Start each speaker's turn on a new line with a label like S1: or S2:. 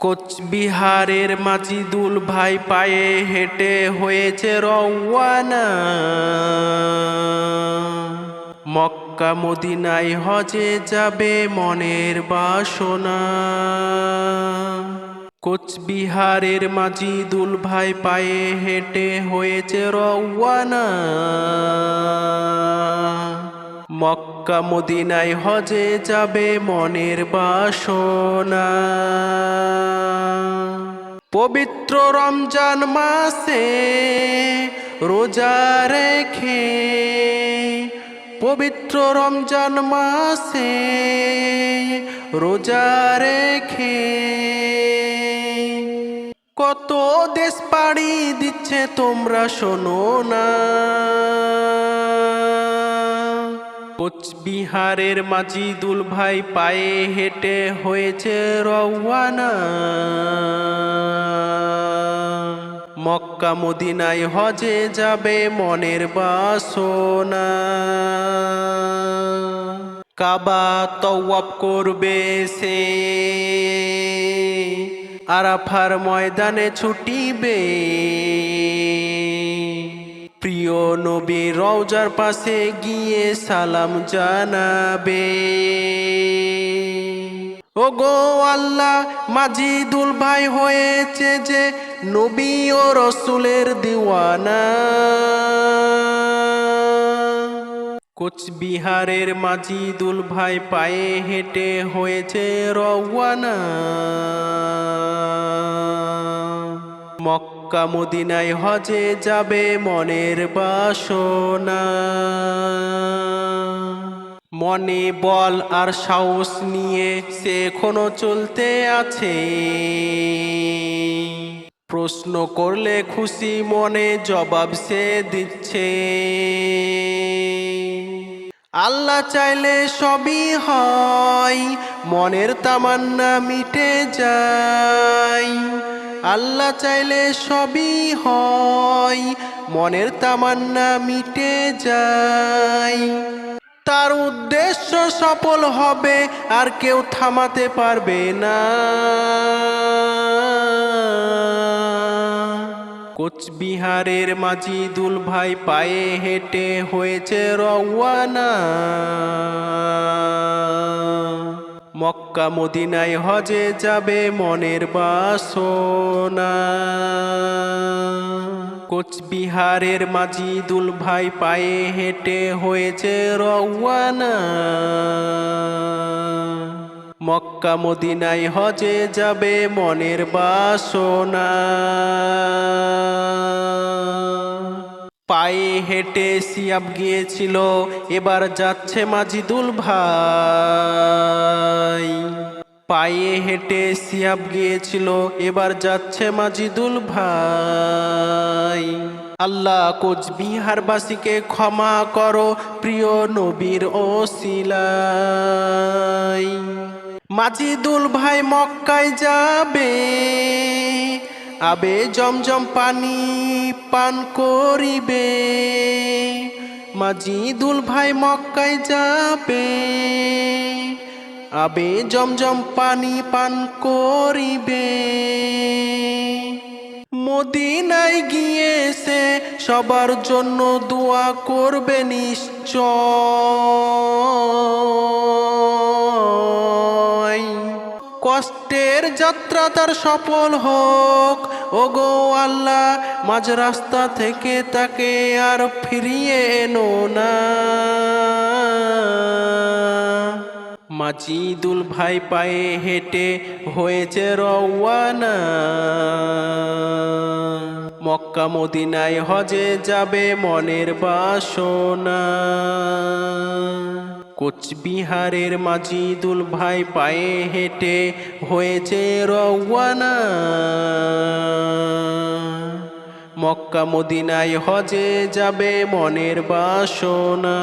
S1: কোচবিহারের মাজিদুল ভাই পায়ে হেঁটে হয়েছে রওয়ানা। মক্কা মদিনায় হজে যাবে মনের বাসনা। কোচবিহারের মাজিদুল ভাই পায়ে হেঁটে হয়েছে রওয়ানা। মক্কা মদিনায় হজে যাবে মনের বাসনা। পবিত্র রমজান মাসে রোজা রেখে, পবিত্র রমজান মাসে রোজা রেখে কত দেশ পাড়ি দিচ্ছে তোমরা শোনো না। কোচবিহারের মাজিদুল ভাই পায়ে হেঁটে হয়েছে রওয়ানা। মক্কা মদিনায় হজে যাবে মনের বাসনা। কাবা তওয়াফ করবে সে, আরাফার ময়দানে ছুটিবে। প্রিয় নবীর রওজার পাশে গিয়ে সালাম জানাবে। ওগো আল্লাহ, মাজিদুল ভাই হয়েছে যে নবী ও রসুলের দিওয়ানা। কোচবিহারের মাজিদুল ভাই পায়ে হেঁটে হয়েছে রওয়ানা। মক্কা মদিনায় হজে যাবে মনের বাসনা। মনে বল আর সাহস নিয়ে সে এখনো চলতে আছে। প্রশ্ন করলে খুশি মনে জবাব সে দিচ্ছে। আল্লাহ চাইলে সবই হয়, মনের তামান্না মিটে যায়। আল্লাহ চাইলে সবই হয়, মনের তামান্না মিটে যায়। তার উদ্দেশ্য সফল হবে আর কেউ থামাতে পারবে না। কোচবিহারের মাজিদুল ভাই পায়ে হেঁটে হয়েছে রওয়ানা। মক্কা মদিনায় হজে যাবে মনের বাসনা। কোচবিহারের মাজিদুল ভাই পায়ে হেঁটে হয়েছে রওয়ানা। মক্কা মদিনায় হজে যাবে মনের বাসনা। পায়ে হেঁটে সিয়াব গিয়েছিল, এবার যাচ্ছে মাজিদুল ভাই। পায়ে হেঁটে সিয়াব গিয়েছিল, এবার যাচ্ছে মাজিদুল ভাই। আল্লাহ কোচবিহারবাসীকে ক্ষমা করো প্রিয় নবীর ওসিলায়। মাজিদুল ভাই মক্কায় যাবে, আবে জমজম পানি পান করিবে। মাজিদুল ভাই মক্কায় যাবে, আবে জমজম পানি পান করিবে। মদিনায় গিয়ে সে সবার জন্য দোয়া করবে নিশ্চয়। কষ্টের যাত্রা তার সফল হোক, ওগো আল্লাহ, মাঝ রাস্তা থেকে তাকে আর ফিরিয়ে এনো না। মাজিদুল ভাই পায়ে হেঁটে হয়েছে রওয়ানা। মক্কা মদিনায় হজে যাবে মনের বাসনা। কোচবিহারের মাজিদুল ভাই পায়ে হেঁটে হয়েছে রওয়ানা। মক্কা মদিনায় হজে যাবে মনের বাসনা।